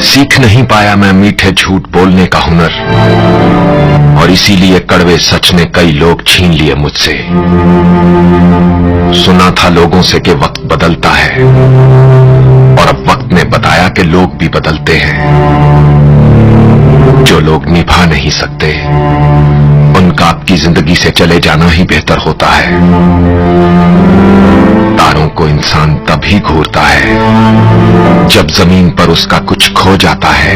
सीख नहीं पाया मैं मीठे झूठ बोलने का हुनर, और इसीलिए कड़वे सच ने कई लोग छीन लिए मुझसे। सुना था लोगों से कि वक्त बदलता है, और अब वक्त ने बताया कि लोग भी बदलते हैं। जो लोग निभा नहीं सकते उनका आपकी जिंदगी से चले जाना ही बेहतर होता है। तारों को इंसान तभी घूरता है जब जमीन पर उसका कुछ खो जाता है।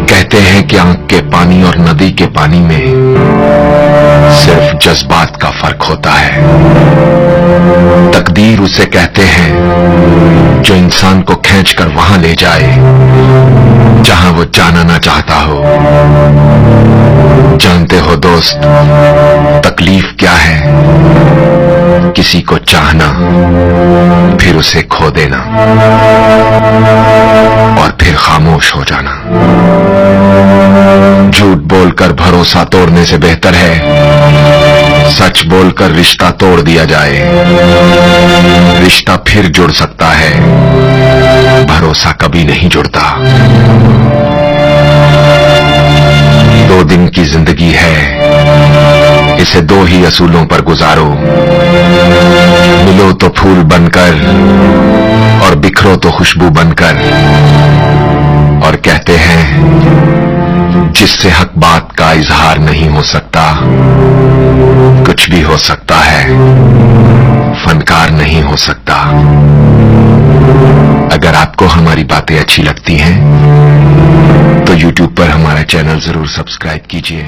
कहते हैं कि आंख के पानी और नदी के पानी में सिर्फ जज्बात का फर्क होता है। तकदीर उसे कहते हैं जो इंसान को खींचकर वहां ले जाए जहां वो जाना ना चाहता हो। जानते हो दोस्त, तकलीफ क्या है? किसी को चाहना, फिर उसे खो देना, और फिर खामोश हो जाना। झूठ बोलकर भरोसा तोड़ने से बेहतर है सच बोलकर रिश्ता तोड़ दिया जाए। रिश्ता फिर जुड़ सकता है, भरोसा कभी नहीं जुड़ता। 2 दिन की जिंदगी है, इसे 2 ही असूलों पर गुजारो। मिलो तो फूल बनकर और बिखरो तो खुशबू बनकर। और कहते हैं जिससे हक बात का इजहार नहीं हो सकता, कुछ भी हो सकता है, फनकार नहीं हो सकता। अगर आपको हमारी बातें अच्छी लगती हैं तो YouTube पर हमारा चैनल जरूर सब्सक्राइब कीजिए।